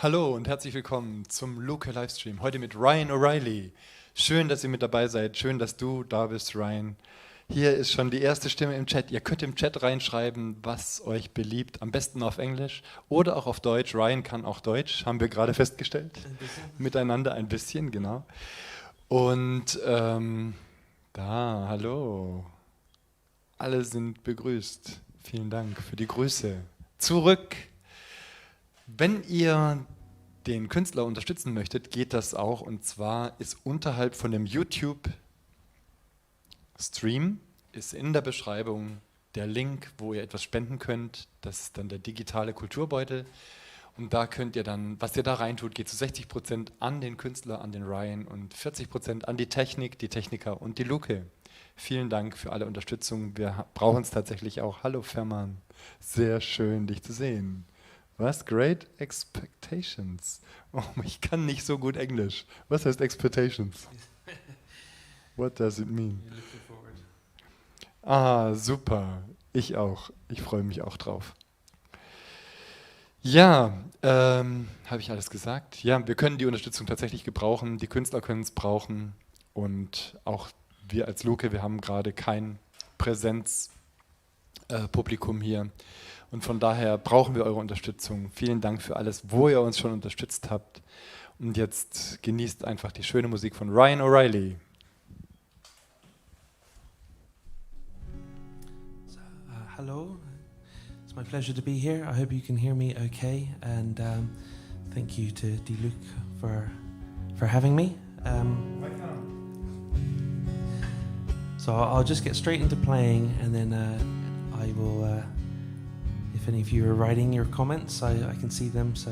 Hallo und herzlich willkommen zum Luke Livestream. Heute mit RyanO'Reilly. Schön, dass ihr mit dabei seid. Schön, dass du da bist, Ryan. Hier ist schon die erste Stimme im Chat. Ihr könnt im Chat reinschreiben, was euch beliebt. Am besten auf Englisch oder auch auf Deutsch. Ryan kann auch Deutsch, haben wir gerade festgestellt. Ein bisschen. Miteinander ein bisschen, genau. Und hallo. Alle sind begrüßt. Vielen Dank für die Grüße. Zurück. Wenn ihr den Künstler unterstützen möchtet, geht das auch. Und zwar ist unterhalb von dem YouTube-Stream ist in der Beschreibung der Link, wo ihr etwas spenden könnt. Das ist dann der digitale Kulturbeutel. Und da könnt ihr dann, was ihr da reintut, geht zu 60% an den Künstler, an den Ryan und 40% an die Technik, die Techniker und die Luke. Vielen Dank für alle Unterstützung. Wir brauchen es tatsächlich auch. Hallo Fährmann, sehr schön, dich zu sehen. Was? Great Expectations. Oh, ich kann nicht so gut Englisch. Was heißt Expectations? What does it mean? Ah, super. Ich auch. Ich freue mich auch drauf. Ja, habe ich alles gesagt? Ja, wir können die Unterstützung tatsächlich gebrauchen. Die Künstler können es brauchen. Und auch wir als Luke, wir haben gerade kein Präsenzpublikum hier. Und von daher brauchen wir eure Unterstützung. Vielen Dank für alles, wo ihr uns schon unterstützt habt. Und jetzt genießt einfach die schöne Musik von RyanO'Reilly. Hello, it's my pleasure to be here. I hope you can hear me okay. And thank you to DIE LUKE for having me. So I'll just get straight into playing, and then I will... if any of you are writing your comments, I can see them, so...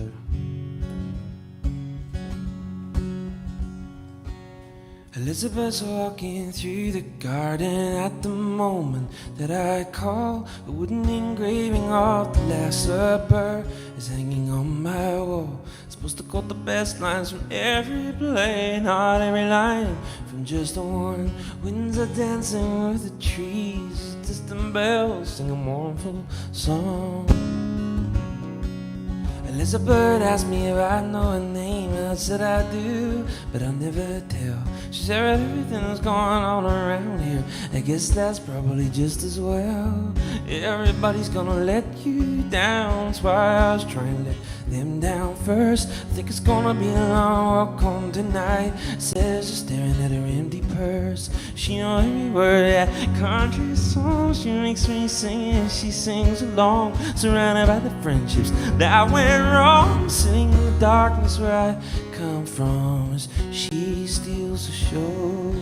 Elizabeth's walking through the garden at the moment that I call. A wooden engraving of the Last Supper is hanging on my wall. Supposed to quote the best lines from every play, not every line from just the one. Winds are dancing with the trees, distant bells sing a mournful song. Elizabeth asked me if I know her name, and I said I do, but I'll never tell. She said everything's going on around here, I guess that's probably just as well. Everybody's gonna let you down, that's why I was trying to let them down first. I think it's gonna be a long walk home tonight, says she's staring at her empty purse. She knows every word that country song, she makes me sing and she sings along, surrounded by the friendships that went wrong, sitting in the darkness where I come from as she steals the show.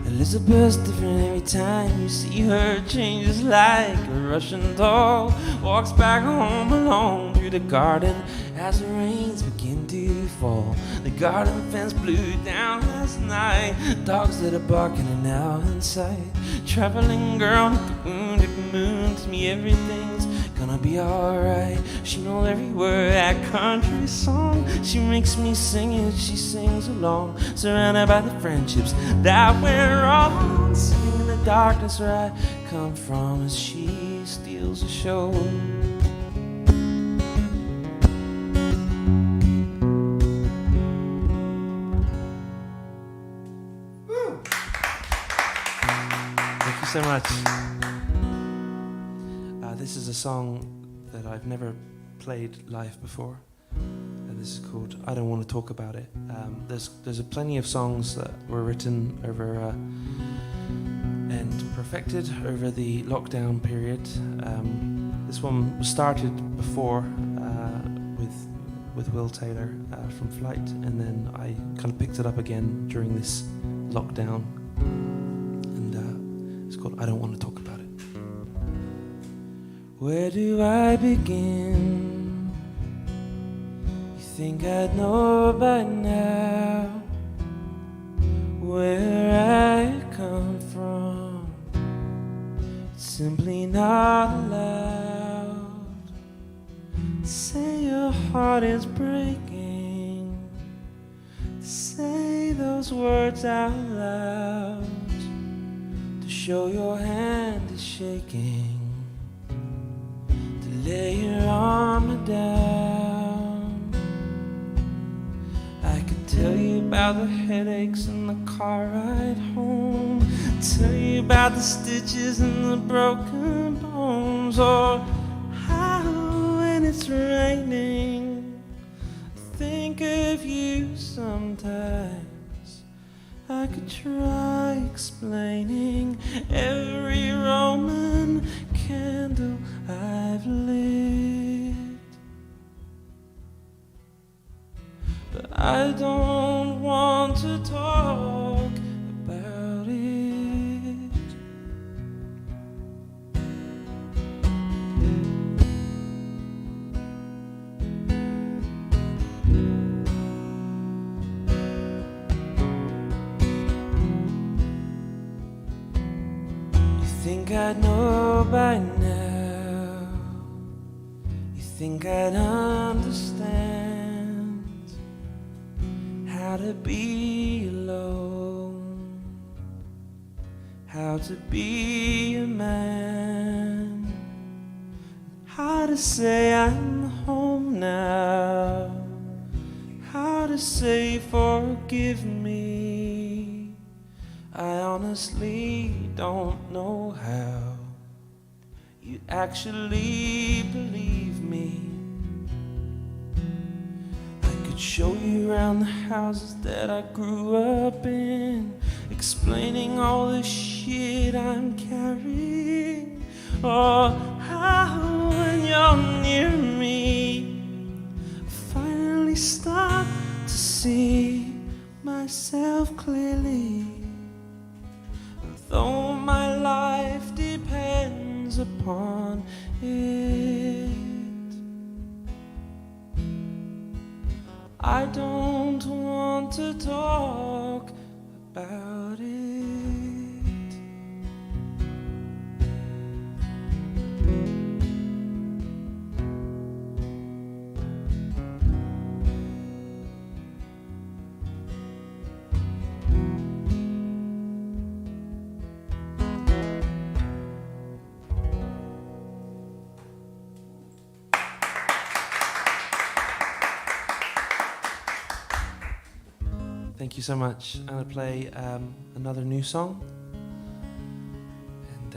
Elizabeth's different every time you see her, changes like a Russian doll, walks back home alone through the garden as the rains begin to fall. The garden fence blew down last night, dogs that are barking are now inside. Traveling girl with the wounded moon, to me everything's gonna be alright. She knows every word that country song, she makes me sing it, she sings along, surrounded by the friendships that went wrong, sitting in the darkness where I come from as she steals the show. Thank you so much. This is a song that I've never played live before. This is called I Don't Want to Talk About It. There's plenty of songs that were written over and perfected over the lockdown period. This one was started before with Will Taylor from Flight, and then I kind of picked it up again during this lockdown. And it's called I Don't Want to Talk About It. Where do I begin? You think I'd know by now where I come from. It's simply not allowed to say your heart is breaking, to say those words out loud, to show your hand is shaking. lay your arm down. I could tell you about the headaches in the car ride home, tell you about the stitches and the broken bones, or how when it's raining I think of you sometimes. I could try explaining every Roman candle I've lit, but I don't want to talk about it. You think I'd know by now, you think I'd understand how to be alone, how to be a man, how to say I'm home now, how to say forgive me. I honestly don't know how you actually believe me. I could show you around the houses that I grew up in, explaining all the shit I'm carrying, or how when you're near me I finally start to see myself clearly. Though my life depends upon it, I don't want to talk about it. Thank you so much. I'm going to play another new song. And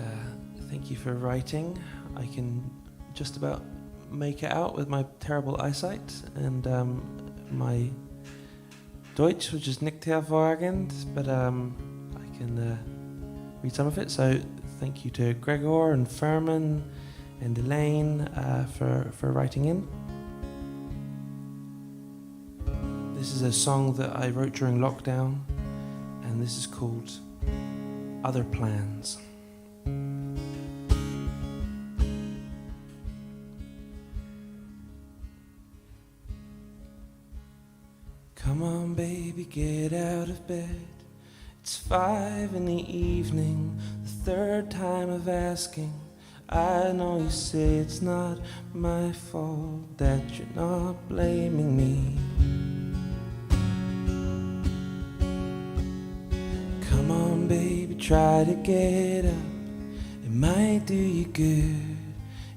thank you for writing. I can just about make it out with my terrible eyesight. And my Deutsch, which is nicht hervorragend, but I can read some of it. So thank you to Gregor and Furman and Elaine for writing in. This is a song that I wrote during lockdown, and this is called Other Plans. Come on, baby, get out of bed. It's 5 p.m, the third time of asking. I know you say it's not my fault, that you're not blaming me. Come on, baby, try to get up. It might do you good,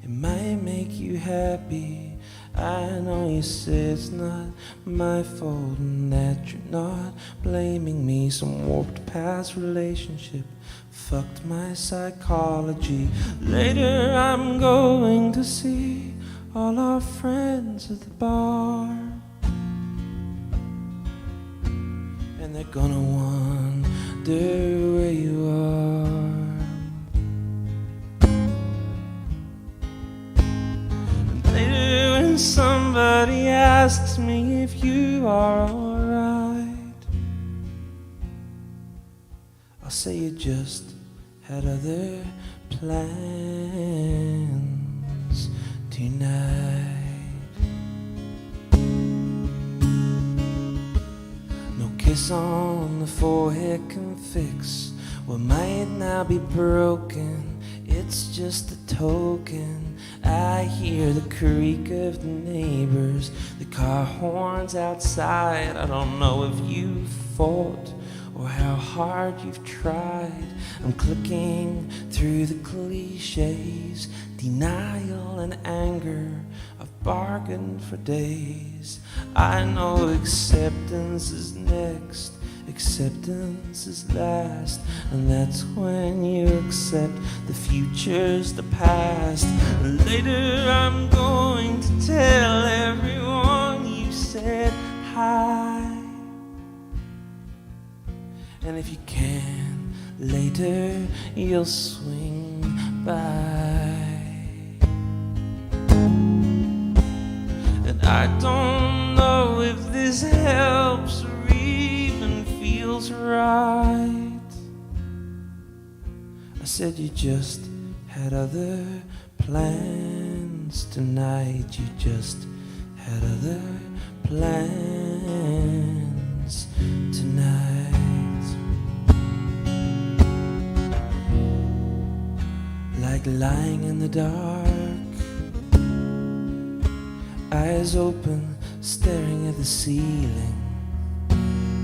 it might make you happy. I know you say it's not my fault and that you're not blaming me. Some warped past relationship fucked my psychology. Later I'm going to see all our friends at the bar, and they're gonna wonder where you are. And later when somebody asks me if you are alright, I'll say you just had other plans tonight. No kiss on the forehead can fix what might now be broken. It's just a token. I hear the creak of the neighbors, the car horns outside. I don't know if you fought or how hard you've tried. I'm clicking through the cliches, denial and anger. I've bargained for days. I know acceptance is next, acceptance is last, and that's when you accept the future's the past. Later I'm going to tell everyone you said hi, and if you can, later you'll swing by. And I don't know if this helps or even feels right. I said you just had other plans tonight. You just had other plans tonight. Like lying in the dark, eyes open, staring at the ceiling,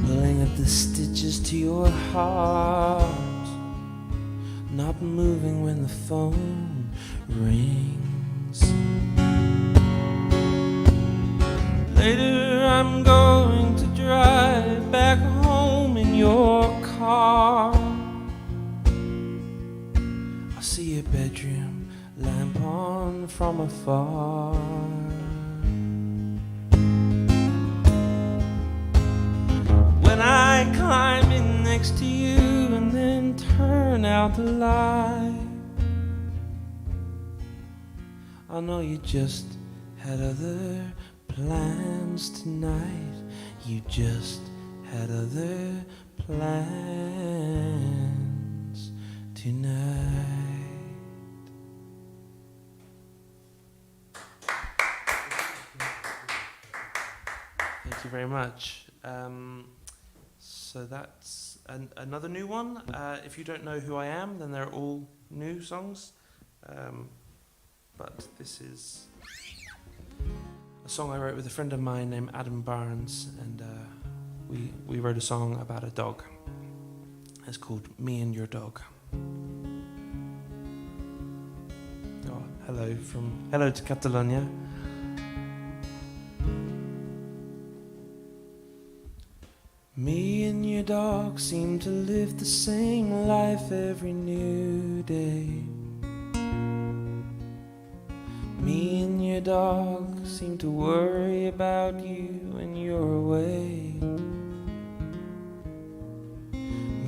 pulling up the stitches to your heart, not moving when the phone rings. Later I'm going to drive back home in your car. I'll see your bedroom lamp on from afar. When I climb in next to you and then turn out the light, I know you just had other plans tonight. You just had other plans tonight. Thank you very much. So that's another new one. If you don't know who I am, then they're all new songs. But this is a song I wrote with a friend of mine named Adam Barnes, and we wrote a song about a dog. It's called Me and Your Dog. Oh, hello to Catalonia. Me and your dog seem to live the same life every new day. Me and your dog seem to worry about you when you're away.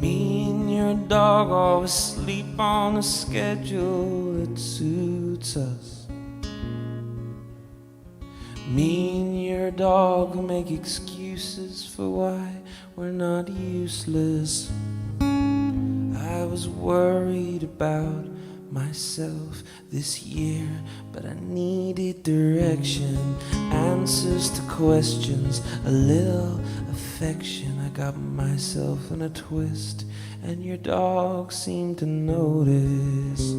Me and your dog always sleep on a schedule that suits us. Me and your dog make excuses for why we're not useless. I was worried about myself this year, but I needed direction, answers to questions, a little affection. I got myself in a twist, and your dog seemed to notice.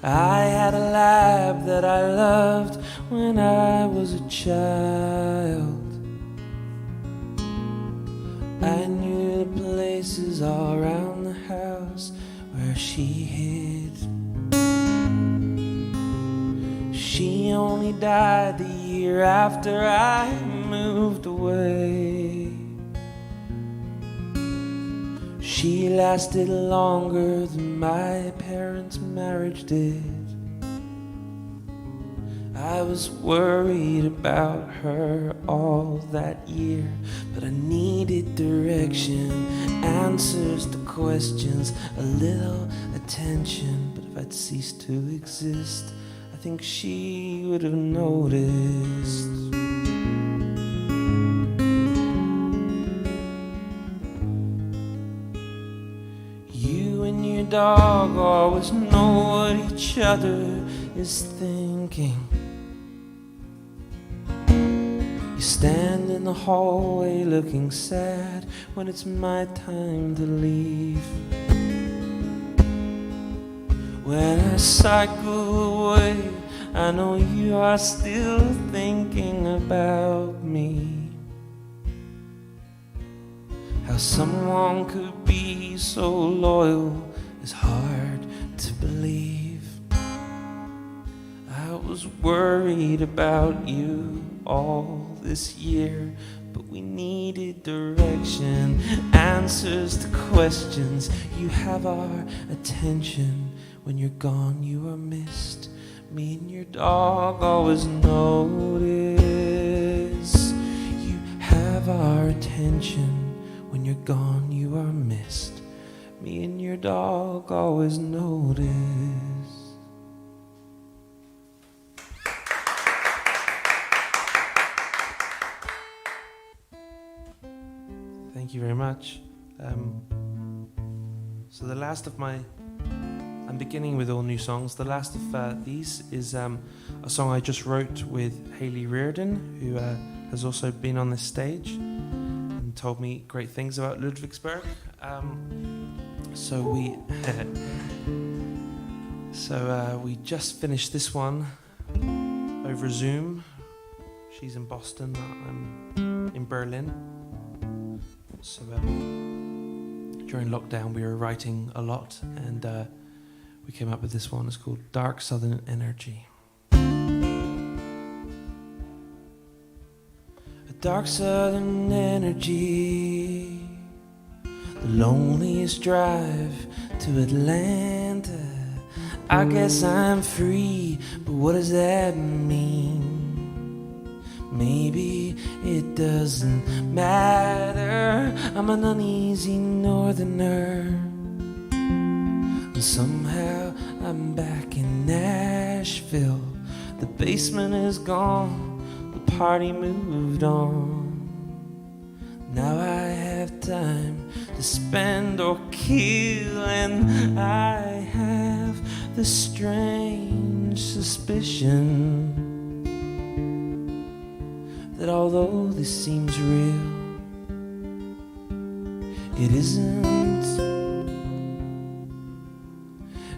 I had a lab that I loved when I was a child. I knew the places all around the house where she hid. She only died the year after I moved away. She lasted longer than my parents' marriage did. I was worried about her all that year, but I needed direction, answers to questions, a little attention. But if I'd ceased to exist, I think she would have noticed. You and your dog always know what each other is thinking. You stand in the hallway looking sad when it's my time to leave. When I cycle away, I know you are still thinking about me. How someone could be so loyal is hard to believe. I was worried about you all this year, but we needed direction, answers to questions. You have our attention. When you're gone, you are missed. Me and your dog always notice. You have our attention. When you're gone, you are missed. Me and your dog always notice. Thank you very much. So the last of my, I'm beginning with all new songs. The last of these is a song I just wrote with Hayley Reardon, who has also been on this stage and told me great things about Ludwigsburg. So we just finished this one over Zoom. She's in Boston, I'm in Berlin. So during lockdown we were writing a lot, and we came up with this one. It's called Dark Southern Energy. A dark southern energy, the loneliest drive to Atlanta. I guess I'm free, but what does that mean? Maybe it doesn't matter. I'm an uneasy northerner, and somehow I'm back in Nashville. The basement is gone, the party moved on. Now I have time to spend or kill, and I have the strange suspicion that although this seems real, it isn't.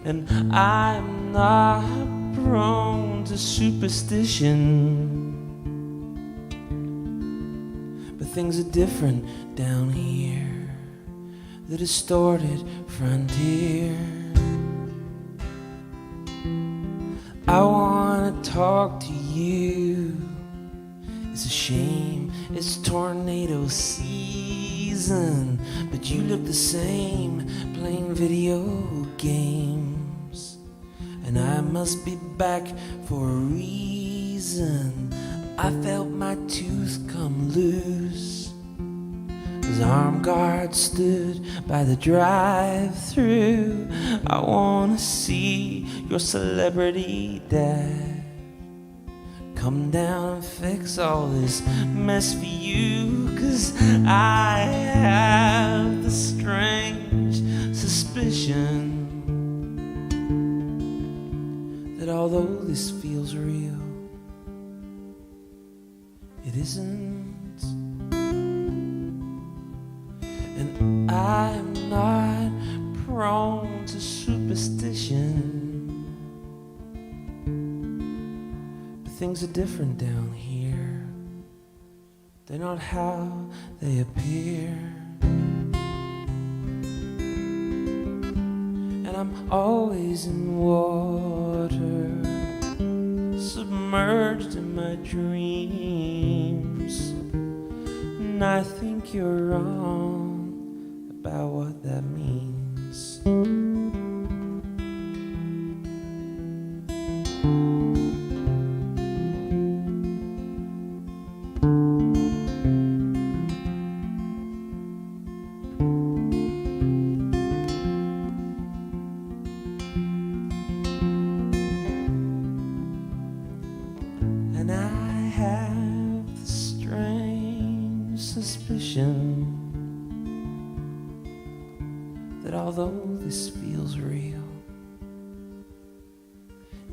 And I'm not prone to superstition, but things are different down here, the distorted frontier. I wanna talk to you. It's a shame it's tornado season, but you look the same, playing video games. And I must be back for a reason. I felt my tooth come loose as armed guards stood by the drive-thru. I wanna see your celebrity dad come down and fix all this mess for you, 'cause I have the strange suspicion that although this feels real, it isn't. And I'm not prone to superstition. Things are different down here. They're not how they appear. And I'm always in water, submerged in my dreams. And I think you're wrong about what that means. That although this feels real,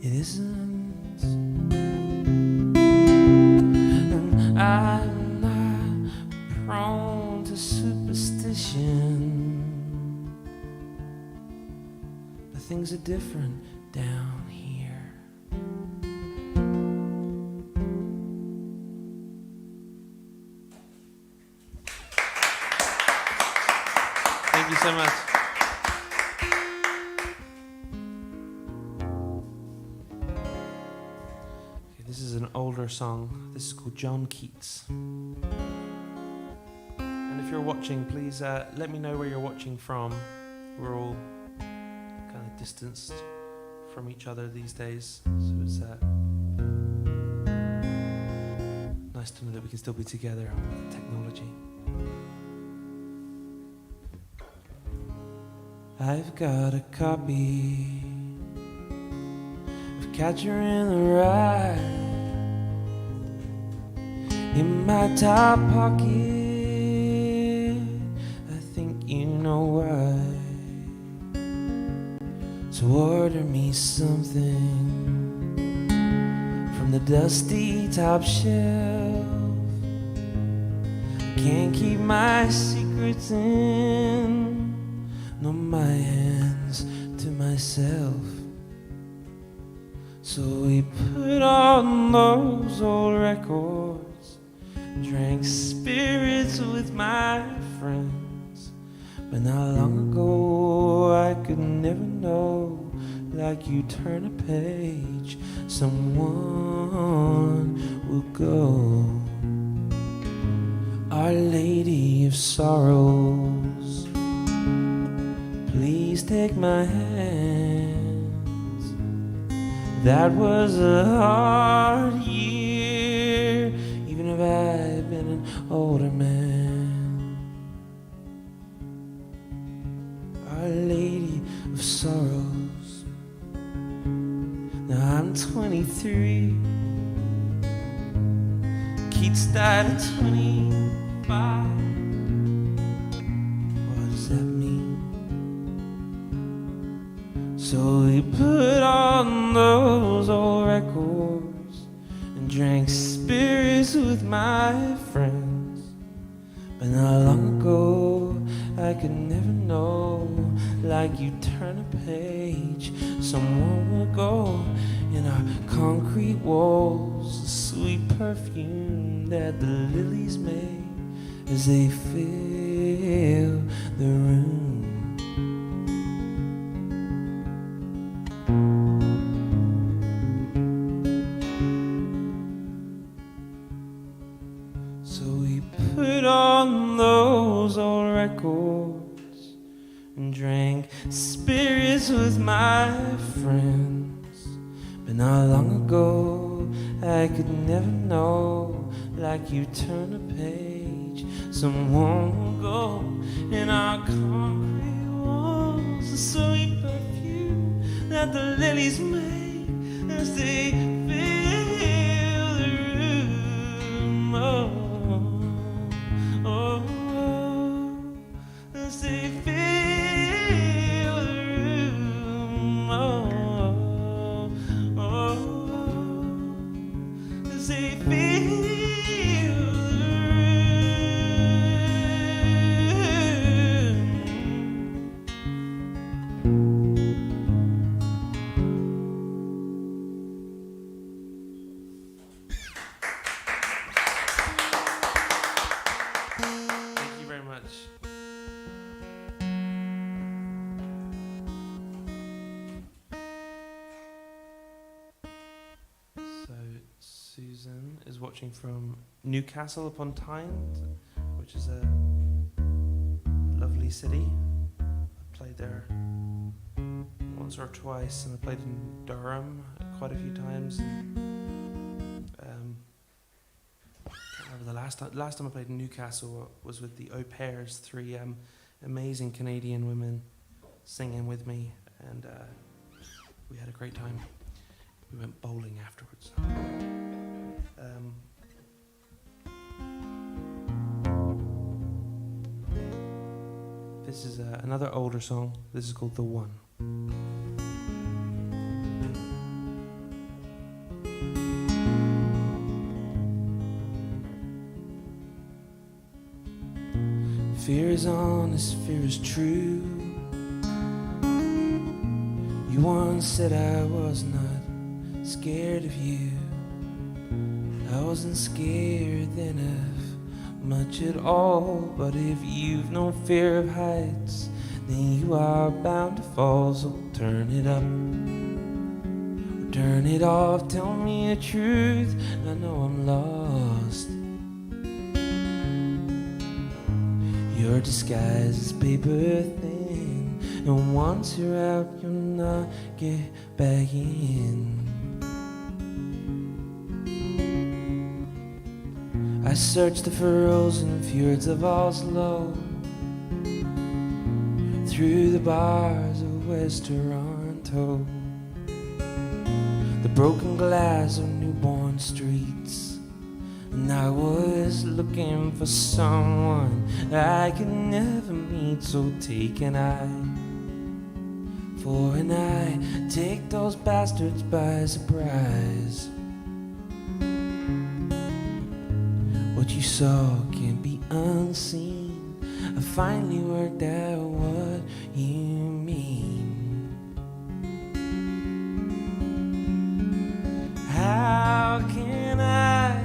it isn't. And I'm not prone to superstition, but things are different down here. much. Okay, this is an older song. This is called John Keats. And if you're watching, please let me know where you're watching from. We're all kind of distanced from each other these days, so it's nice to know that we can still be together with technology. I've got a copy of Catcher in the Rye in my top pocket. I think you know why. So order me something from the dusty top shelf. Can't keep my secrets in, nor my hands to myself. So we put on those old records, drank spirits with my friends. But not long ago I could never know, like you turn a page, someone will go. Our Lady of Sorrows, please take my hands. That was a hard year, even if I've been an older man. Our Lady of Sorrows. Now I'm 23. Keats died at 25. What does that mean? So we put on those old records and drank spirits with my friends. But not long ago I could never know, like you turn a page, someone will go. In our concrete walls, the sweet perfume that the lilies make as they fill the room. So we put on those old records and drank spirits with my friends. But not long ago I could never know, like you turn a page, someone will go. In our concrete walls, the sweet perfume that the lilies make as they fill the room. Oh, oh, oh, as they fill the room. Oh, they feel the Thank you very much. Susan is watching from Newcastle upon Tyne, which is a lovely city. I played there once or twice, and I played in Durham quite a few times. Can't remember the last time I played in Newcastle was with the Au Pairs, 3 amazing Canadian women singing with me, and we had a great time. We went bowling afterwards. This is another older song. This is called The One. Fear is honest, fear is true. You once said I was not scared of you. I wasn't scared then of much at all. But if you've no fear of heights, then you are bound to fall, so turn it up or turn it off. Tell me the truth, I know I'm lost. Your disguise is paper thin, and once you're out, you'll not get back in. I searched the frozen fjords of Oslo, through the bars of West Toronto, the broken glass of newborn streets, and I was looking for someone I could never meet. So take an eye for an eye, take those bastards by surprise. What you saw can't be unseen. I finally worked out what you mean. How can I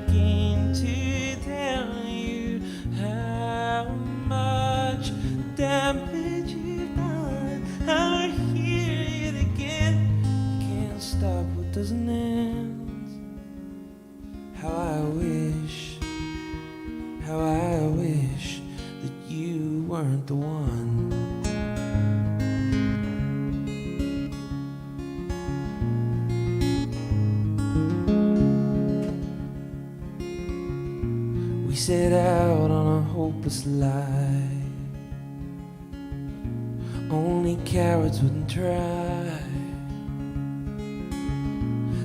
begin to tell you how much damage you've done? I hear it again. You can't stop what doesn't end. How I wish that you weren't the one. We set out on a hopeless lie. Only cowards wouldn't try.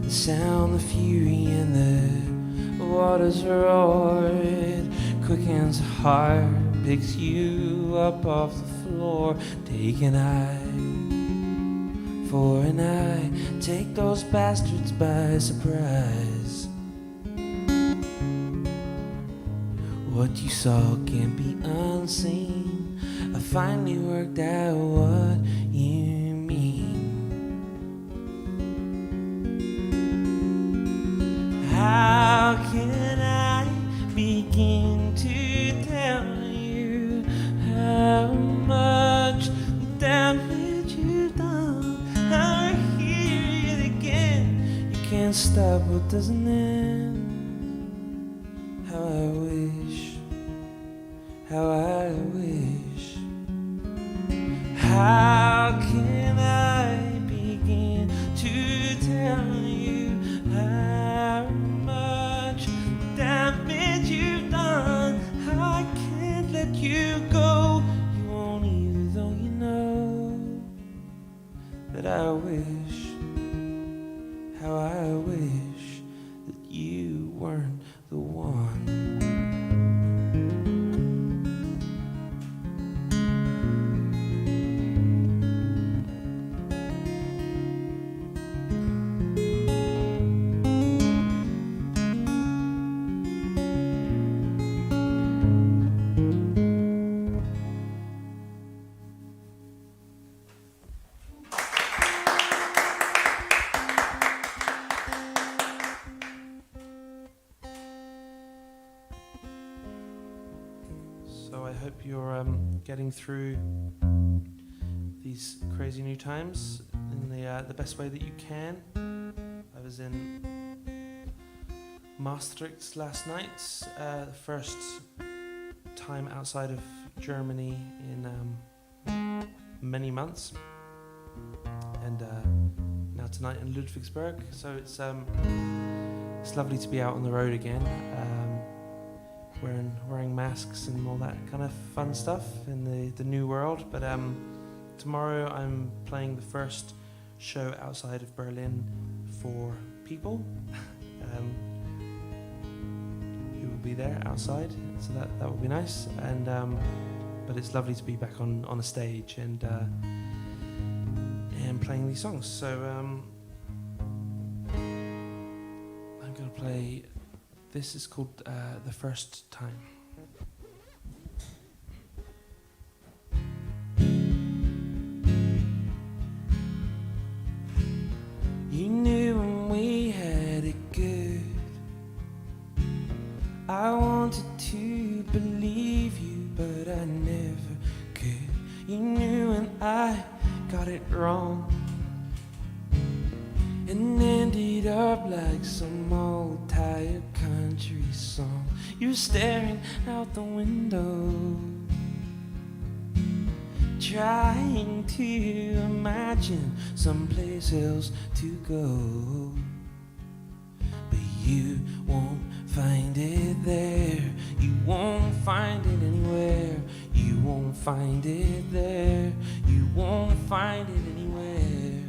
The sound, the fury, and the waters roared, quickens heart, picks you up off the floor. Take an eye for an eye, take those bastards by surprise. What you saw can't be unseen. I finally worked out what you mean. How can I begin to tell you how much damage you've done? I hear it again. You can't stop what doesn't end. How I wish, how I wish. How can I begin to tell you how much damage you've done? I can't let you go. You won't either, though you know that I wish, how I wish that you weren't the one. So I hope you're getting through these crazy new times in the best way that you can. I was in Maastricht last night, the first time outside of Germany in many months, and now tonight in Ludwigsburg. So it's lovely to be out on the road again. Wearing masks and all that kind of fun stuff in the new world. But tomorrow I'm playing the first show outside of Berlin for people who will be there outside. So that will be nice. And but it's lovely to be back on a stage and playing these songs. So I'm gonna play. This is called The First Time. You knew when we had it good. I wanted to believe you, but I never could. You knew you and I got it wrong and ended up like some old tired country song. You're staring out the window, trying to imagine someplace else to go, but you won't find it there. You won't find it anywhere. You won't find it there. You won't find it anywhere.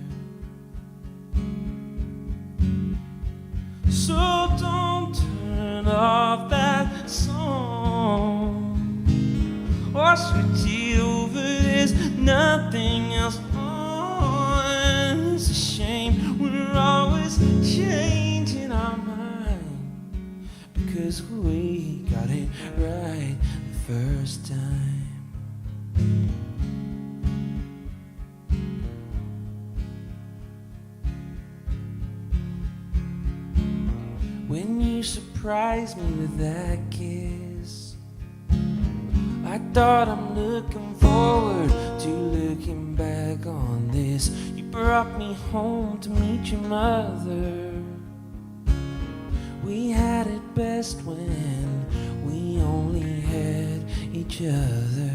So don't turn off that song or switch it over. There's nothing else on. It's a shame we're always changing our mind, because we got it right the first time. When you surprised me with that kiss, I thought I'm looking forward to looking back on this. You brought me home to meet your mother. We had it best when we only had each other.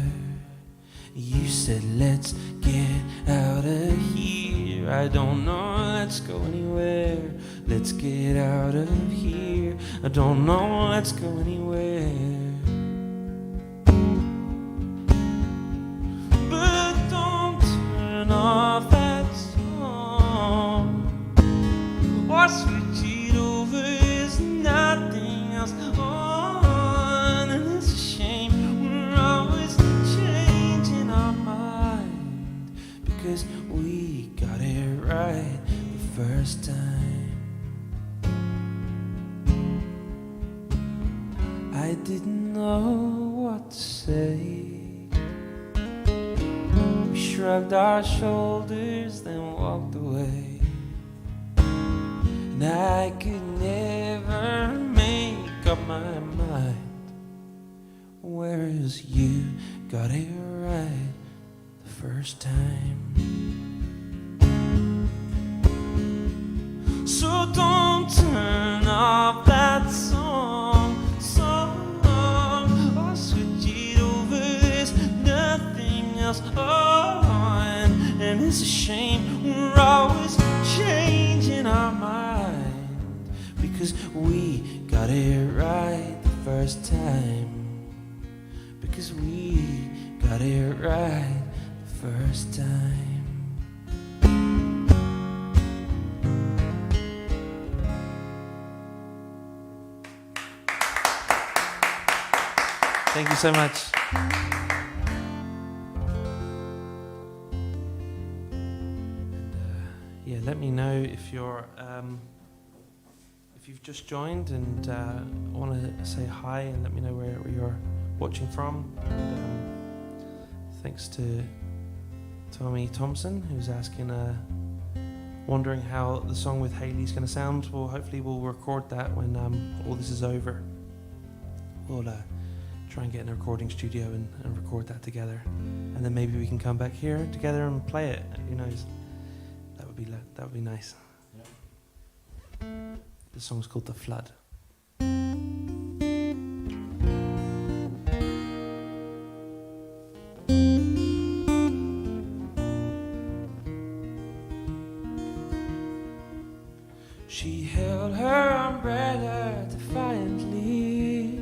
You said, let's get out of here. I don't know, let's go anywhere. Let's get out of here. I don't know, let's go anywhere. But don't turn off that song or switch it over. There's nothing else on, and it's a shame we're always changing our mind, because we got it right the first time. I didn't know what to say. We shrugged our shoulders, then walked away. And I could never make up my mind, whereas you got it right the first time. So don't turn off that song or switch it over. There's nothing else on, and it's a shame we're always changing our mind, because we got it right the first time. Because we got it right the first time. Thank you so much. Yeah, let me know if you're if you've just joined and want to say hi, and let me know where you're watching from. And, thanks to Tommy Thompson, who's asking, wondering how the song with Hayley's going to sound. Well, hopefully we'll record that when all this is over. We'll try and get in a recording studio and record that together, and then maybe we can come back here together and play it. Who knows? That would be nice. Yeah. The song's called The Flood. She held her umbrella defiantly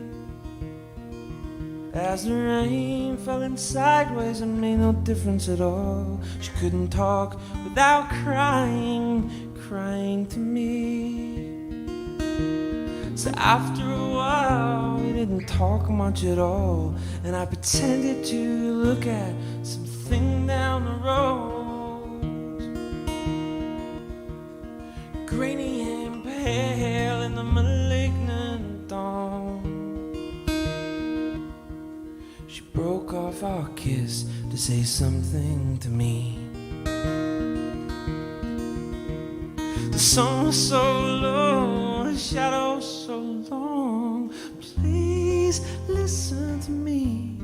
as the rain fell in sideways and made no difference at all. She couldn't talk without crying to me. So after a while we didn't talk much at all, and I pretended to look at something down the road, grainy and pale in the malignant dawn. She broke off our kiss to say something to me. The sun was so low, the shadow so long. Please listen to me.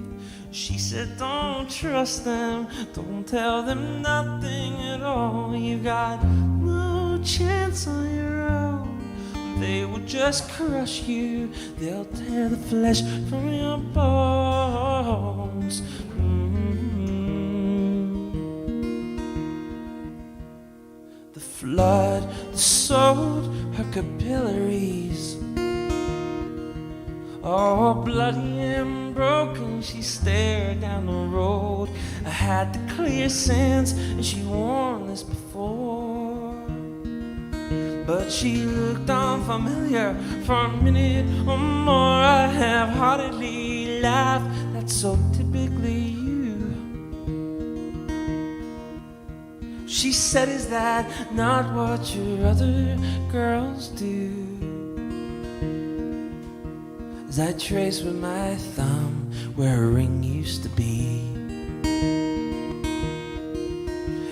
She said, don't trust them, don't tell them nothing at all. You got no chance on your own. They will just crush you, they'll tear the flesh from your bones. The flood sold her capillaries, all bloody and broken. She stared down the road. I had the clear sense, and she warned us before. But she looked unfamiliar for a minute or more. I half-heartedly laughed, that's so typically you. She said, is that not what your other girls do? As I traced with my thumb where her ring used to be,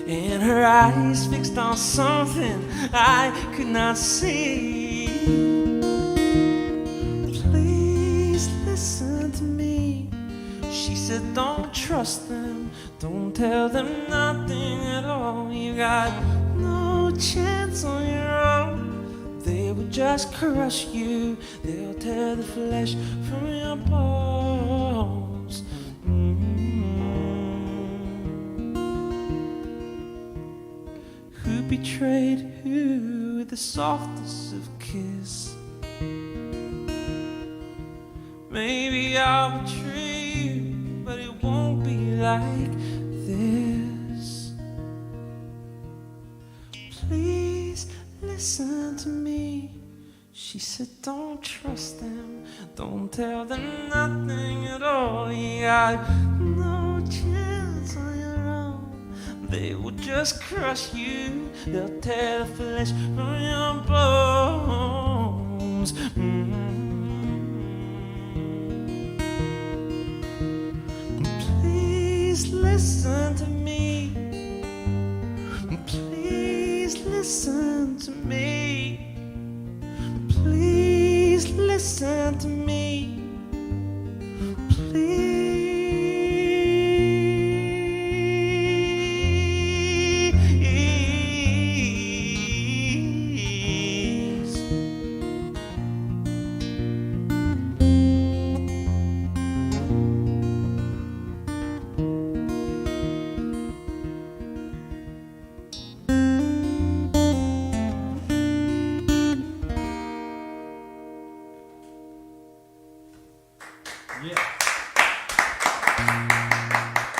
and her eyes fixed on something I could not see. Please listen to me. She said, don't trust them, don't tell them nothing at all. You got no chance on your own. They will just crush you, they'll tear the flesh from your bones. Who betrayed who with the softest of kiss? Maybe I'll betray you, but it won't be like this. Please listen to me. She said, don't trust them, don't tell them nothing at all. You got no chance on your own. They will just crush you, they'll tear the flesh from your bones. Please listen to me. Please listen to me. Please listen to me.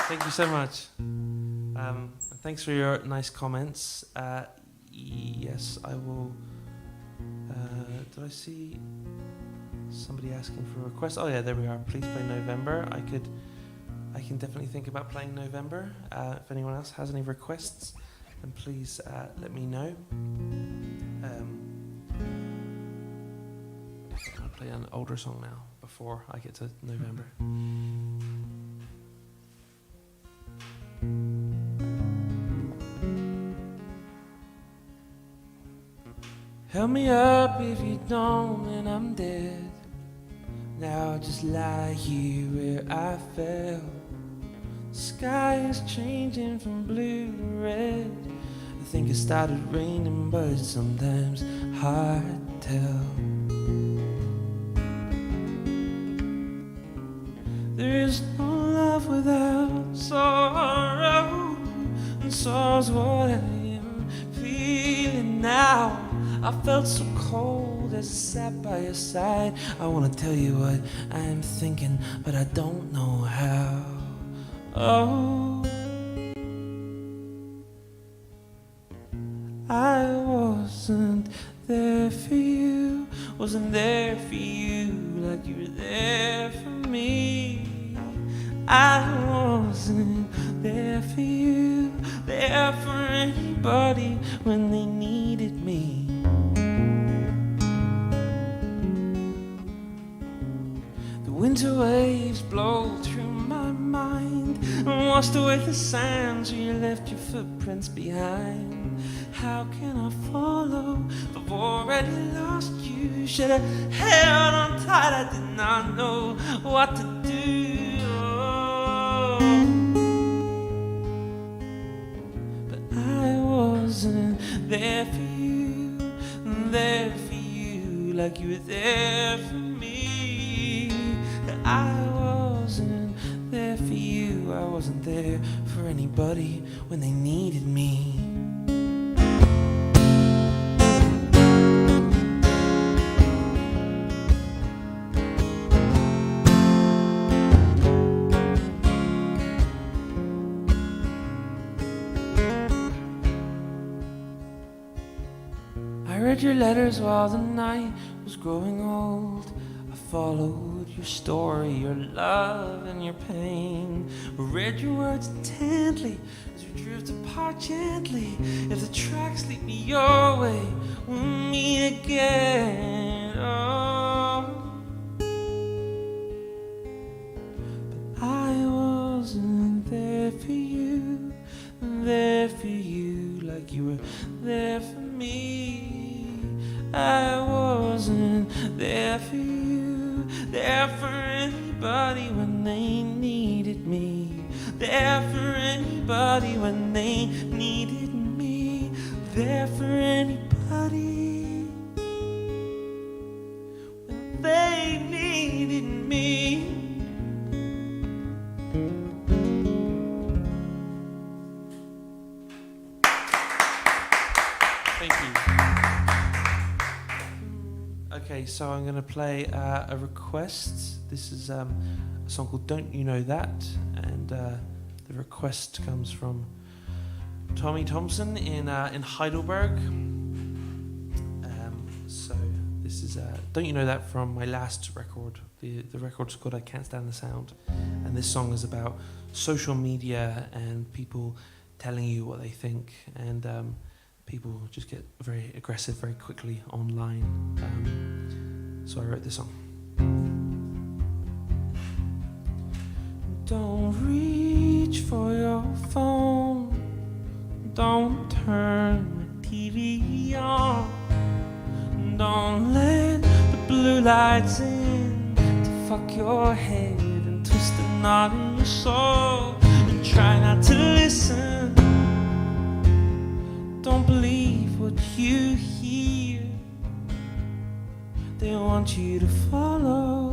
Thank you so much. Thanks for your nice comments. Yes, I will. Did I see somebody asking for a request? Oh yeah, there we are. Please play November. I can definitely think about playing November. If anyone else has any requests, then please let me know. I'll play an older song now before I get to November. Help me up if you don't, and I'm dead. Now I'll just lie here where I fell. The sky is changing from blue to red. I think it started raining, but it's sometimes hard to tell. There is no love without sorrow, and sorrow's what I am feeling now. I felt so cold as I sat by your side. I wanna tell you what I'm thinking, but I don't know how. Oh, I wasn't there for you, wasn't there for you like you were there for me. I wasn't there for you, there for anybody when they needed me. The winter waves blow through my mind and washed away the sands where you left your footprints behind. How can I follow if I've already lost you? Should have held on tight, I did not know what to do. Oh, there for you, there for you, like you were there for me. I wasn't there for you, I wasn't there for anybody when they needed me. I read your letters while the night was growing old. I followed your story, your love and your pain. I read your words intently as we drift apart gently. If the tracks lead me your way, we'll meet again. Oh. But I wasn't there for you, like you were there for me. I wasn't there for you, there for anybody when they needed me, there for anybody when they needed me, there for anybody when they needed me. Thank you. Okay, so I'm going to play a request. This is a song called Don't You Know That, and the request comes from Tommy Thompson in Heidelberg. So this is Don't You Know That from my last record. The record's called I Can't Stand the Sound, and this song is about social media and people telling you what they think, and people just get very aggressive very quickly online. So I wrote this song. Don't reach for your phone. Don't turn the TV on. Don't let the blue lights in to fuck your head and twist the knot in your soul. And try not to listen. Don't believe what you hear. They want you to follow,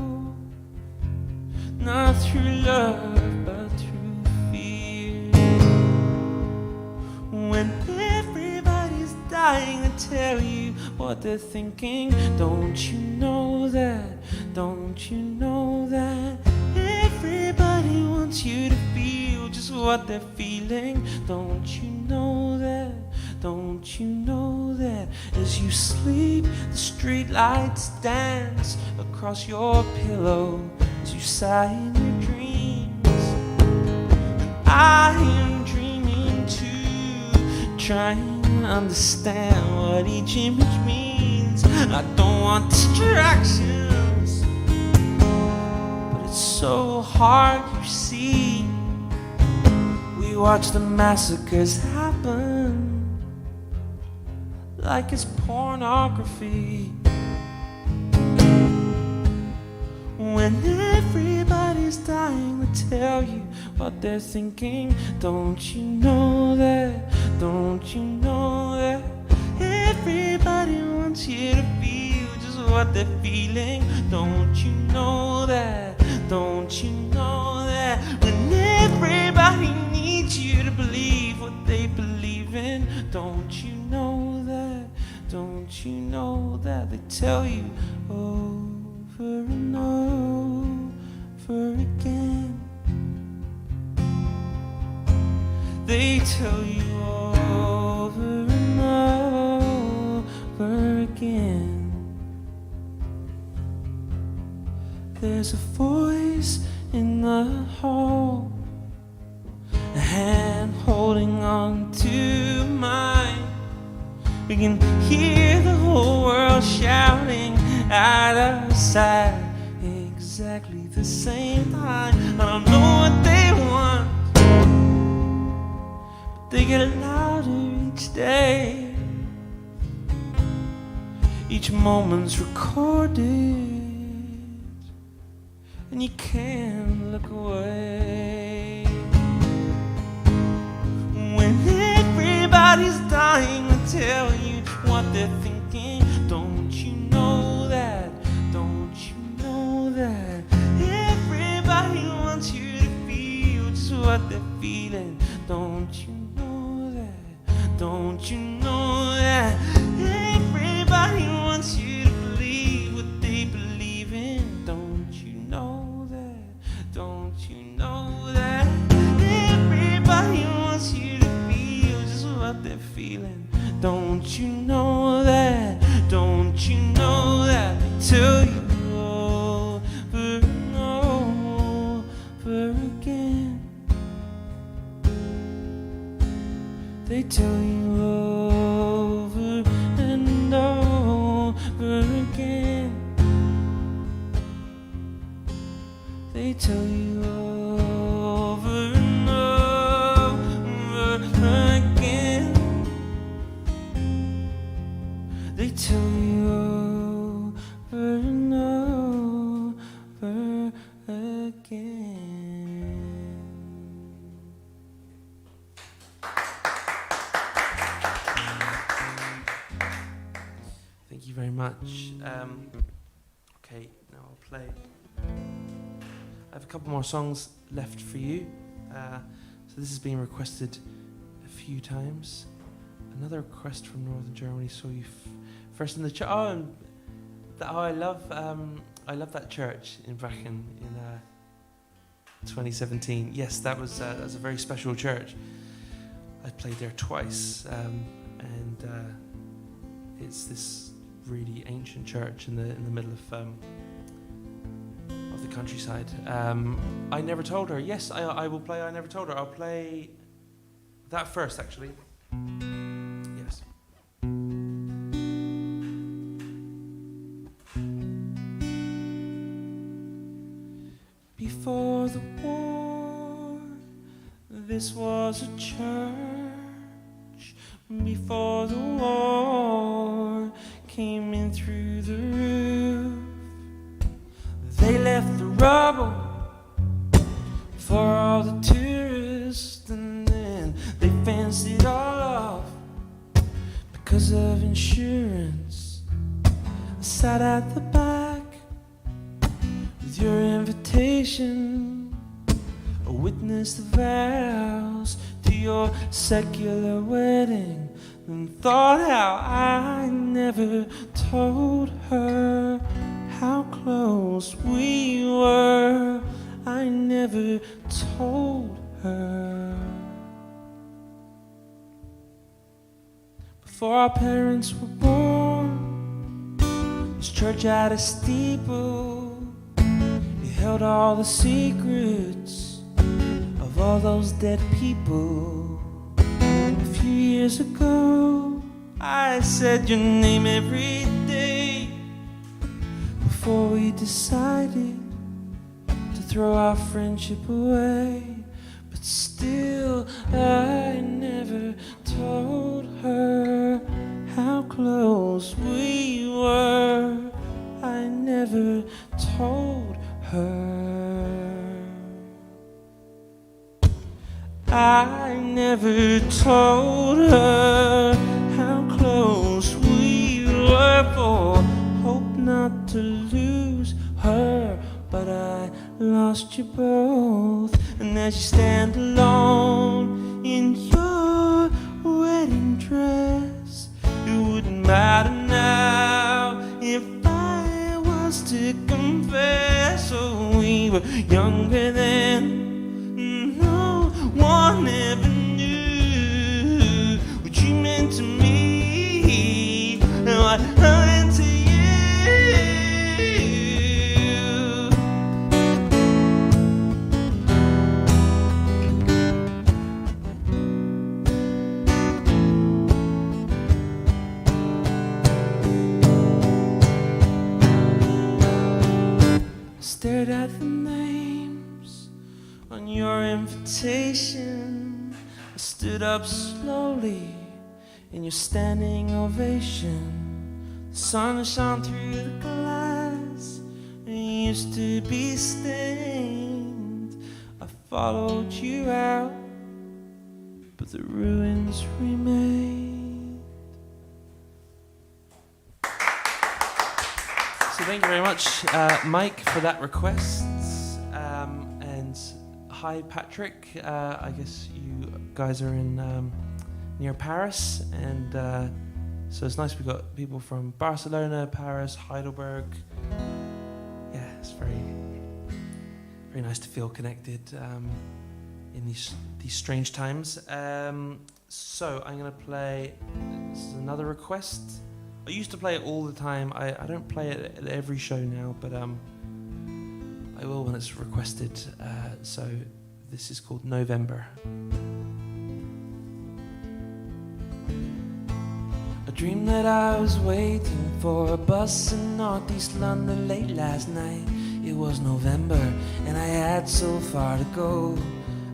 not through love but through fear. When everybody's dying to tell you what they're thinking, don't you know that? Don't you know that? Everybody wants you to feel just what they're feeling. Don't you know that? Don't you know that? As you sleep, the street lights dance across your pillow as you sigh in your dreams. I am dreaming too, trying to understand what each image means. I don't want distractions, but it's so hard, you see. We watch the massacres happen like it's pornography. When everybody's dying to tell you what they're thinking, don't you know that? Don't you know that? Everybody wants you to feel just what they're feeling. Don't you know that? Don't you know that? When everybody needs you to believe what they believe in, don't you know that? Don't you know that? They tell you over and over again. They tell you over and over again. There's a voice in the hall, a hand holding on to mine. We can hear the whole world shouting at our side exactly the same time. I don't know what they want, but they get louder each day. Each moment's recorded, and you can't look away. When everybody's dying to tell they're thinking. Don't you know that? Don't you know that? Everybody wants you to feel just what they're feeling. Don't you know that? Don't you know that? Everybody wants you to believe what they believe in. Don't you know that? Don't you know that? Everybody wants you to feel just what they're feeling. Don't you know that? Don't you know that? They tell you over and over again. They tell you over and over again. They tell you over and over again. They tell you over and over again. Thank you very much. Okay, now I'll play. I have a couple more songs left for you. So this has been requested a few times. Another request from Northern Germany. Saw you first in the church. Oh, and I love that church in Brachen in 2017. Yes, that was a very special church. I played there twice, and it's this really ancient church in the middle of the countryside. I Never Told Her. Yes, I will play I Never Told Her. I'll play that first, actually. Yes. Before the war, this was a church. Before the war came in through the roof, they left the rubble for all the tourists, and then they fenced it all off because of insurance. I sat at the back with your invitation, I witnessed the vows to your secular wedding, and thought how I never told her how close we were. I never told her. Before our parents were born, this church had a steeple. It held all the secrets of all those dead people. A few years ago, I said your name every day before we decided to throw our friendship away. But still, I never told her how close we were. I never told her. I never told her how close we were, for hope not to lose her. But I lost you both, and as you stand alone in your wedding dress, it wouldn't matter now if I was to confess. Oh, we were younger then. One ever knew what you meant to me and what I meant to you. I stared at the names on your invitation. I stood up slowly in your standing ovation. The sun shone through the glass, it used to be stained. I followed you out, but the ruins remained. thank you very much, Mike, for that request. And hi, Patrick. I guess you guys are in near Paris, and so it's nice. We've got people from Barcelona, Paris, Heidelberg. Yeah, it's very nice to feel connected in these strange times. So I'm gonna play. This is another request. I used to play it all the time. I don't play it at every show now, but I will when it's requested. So this is called November. I dreamed that I was waiting for a bus in Northeast London late last night. It was November and I had so far to go.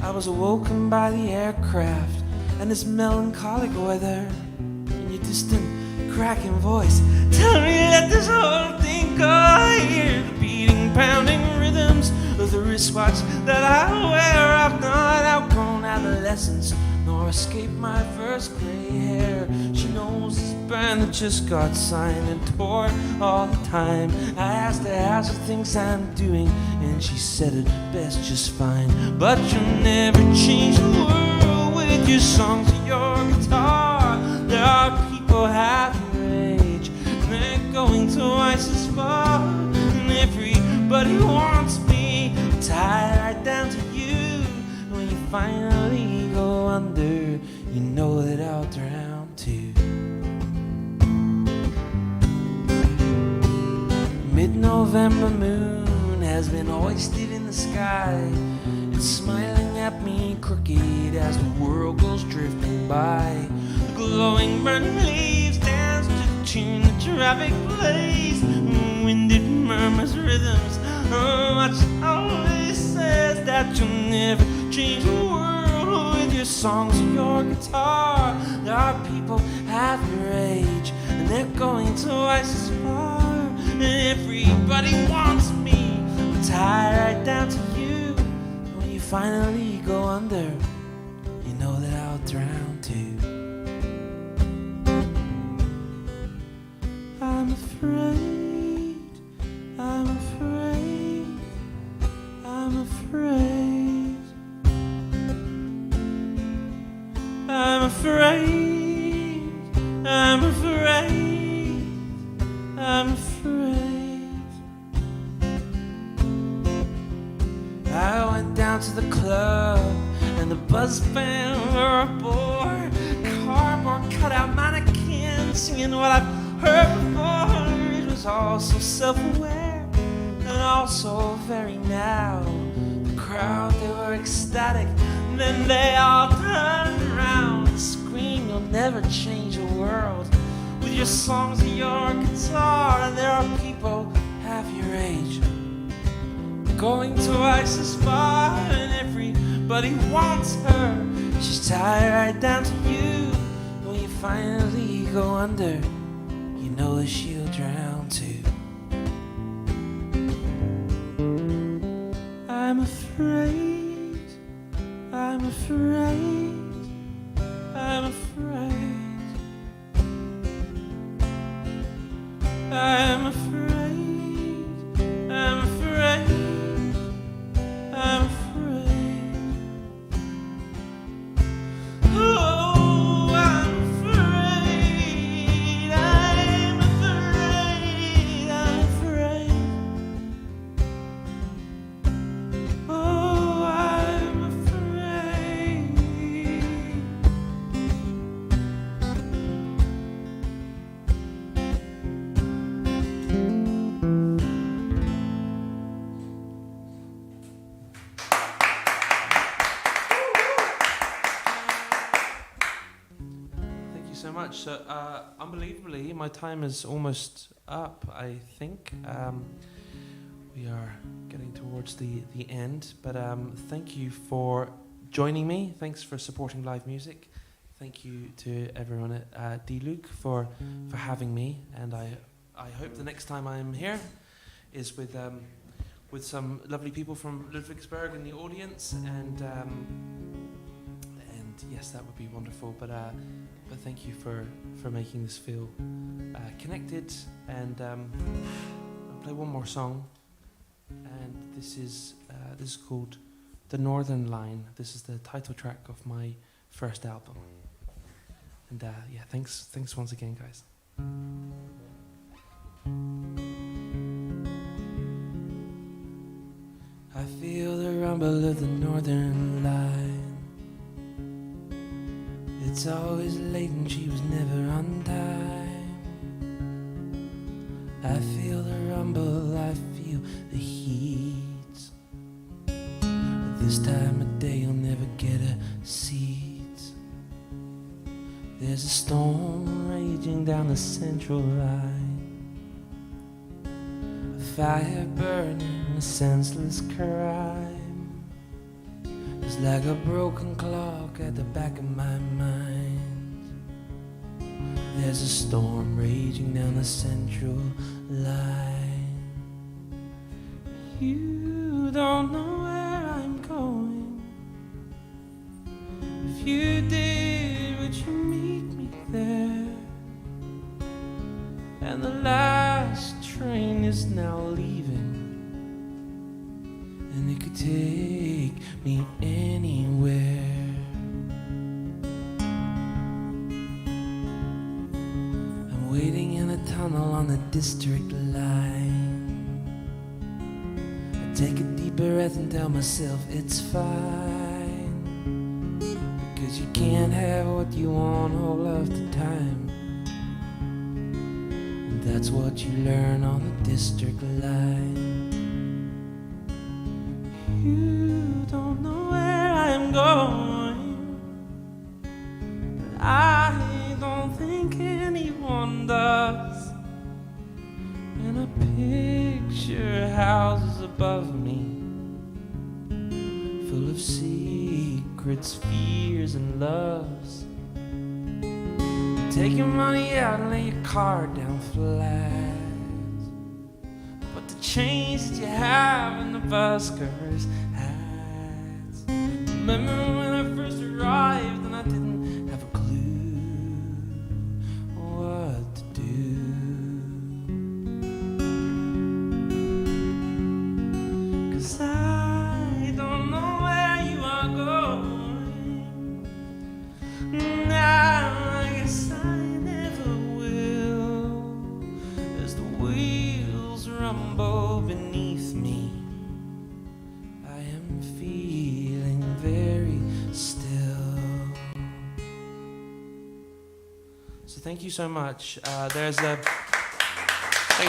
I was awoken by the aircraft and this melancholic weather. And your distant cracking voice, tell me let this whole thing go. I hear the beating, pounding rhythms of the wristwatch that I wear. I've not outgrown adolescence, nor escaped my first gray hair. She knows this band that just got signed and toured all the time. I asked her how she thinks I'm doing, and she said it best just fine. But you'll never change the world with your songs or your guitar. There are people half your age, and they're going twice as far. And everybody wants me, tied right down to you. When you finally go under, you know that I'll drown too. Mid-November moon has been hoisted in the sky. It's smiling at me crooked as the world goes drifting by. The glowing burning leaves dance to the tune the traffic plays. Wind it murmurs rhythms. Oh, much always says that you'll never change the world with your songs or your guitar. There are people half your age, and they're going twice as far. And everybody wants me, I'm tied right down to you. When you finally go under, you know that I'll drown too. I'm afraid, I'm afraid, I'm afraid. I'm afraid, I'm afraid, I'm afraid. I went down to the club and the buzz band were aboard. Cardboard cutout mannequins singing what I've heard before. It was all so self-aware and also very now. The crowd, they were ecstatic. Then they all turned around and screamed, you'll never change the world with your songs and your guitar. And there are people half your age going twice as far. And everybody wants her, she's tied right down to you. When you finally go under, you know that she'll drown too. I'm afraid, I'm afraid, I'm afraid, I'm afraid, I'm afraid, I'm afraid. Oh, I'm afraid, I'm afraid, I'm afraid. Oh, I'm afraid. Thank you so much. So, unbelievably, my time is almost up, I think. We are getting towards the end, but thank you for joining me. Thanks for supporting live music. Thank you to everyone at DIE LUKE for having me, and I hope the next time I'm here is with some lovely people from Ludwigsburg in the audience, and yes, that would be wonderful. But thank you for making this feel connected, and play one more song, and this is called The Northern Line. This is the title track of my first album. And yeah, thanks once again, guys. I feel the rumble of the northern line. It's always late and she was never on time. I feel the rumble, I feel the heat. At this time of day you'll never get a seat. There's a storm raging down the central line. A fire burning, a senseless crime. It's like a broken clock at the back of my mind. There's a storm raging down the central line. You don't know where I'm going. If you did, would you meet me there? And the last train is now leaving, and it could take me anywhere. I'm waiting in a tunnel on the district line. I take a deep breath and tell myself it's fine, because you can't have what you want all of the time. And that's what you learn on the district line. You don't know where I'm going, but I don't think anyone does. And I picture houses above me, full of secrets, fears, and loves. Take your money out and lay your card down flat. Put the change that you have in the buskers' hats. Remember when I first arrived and I didn't have a clue what to do. 'Cause I don't know where you are going. Now I guess I never will. As the wheels rumble beneath me, I am feeling very still. So thank you so much. Thanks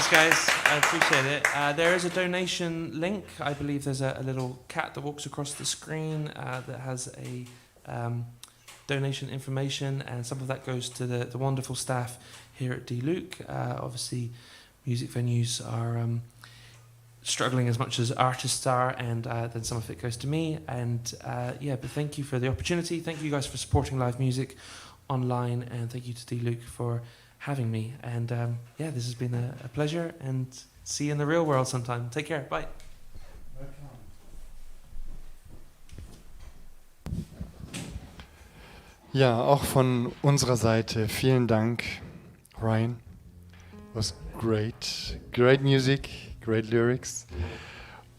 guys, I appreciate it. There is a donation link. I believe there's a little cat that walks across the screen that has a donation information, and some of that goes to the wonderful staff here at DIE LUKE. Obviously, music venues are struggling as much as artists are, and then some of it goes to me. And yeah, but thank you for the opportunity. Thank you guys for supporting live music online, and thank you to DIE LUKE for having me. And yeah, this has been a pleasure, and see you in the real world sometime. Take care. Bye. Ja, auch von unserer Seite vielen Dank, Ryan. It was great. Great music, great lyrics.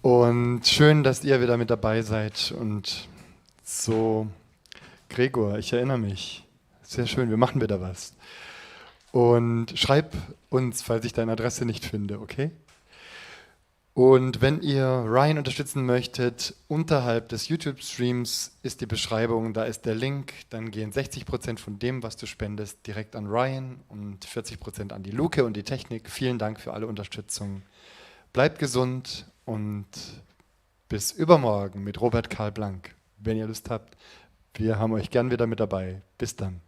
Und schön, dass ihr wieder mit dabei seid. Und so, Gregor, ich erinnere mich. Sehr schön, wir machen wieder was. Und schreib uns, falls ich deine Adresse nicht finde, okay? Und wenn ihr Ryan unterstützen möchtet, unterhalb des YouTube-Streams ist die Beschreibung, da ist der Link, dann gehen 60% von dem, was du spendest, direkt an Ryan und 40% an die Luke und die Technik. Vielen Dank für alle Unterstützung. Bleibt gesund und bis übermorgen mit Robert Karl Blank. Wenn ihr Lust habt, wir haben euch gern wieder mit dabei. Bis dann.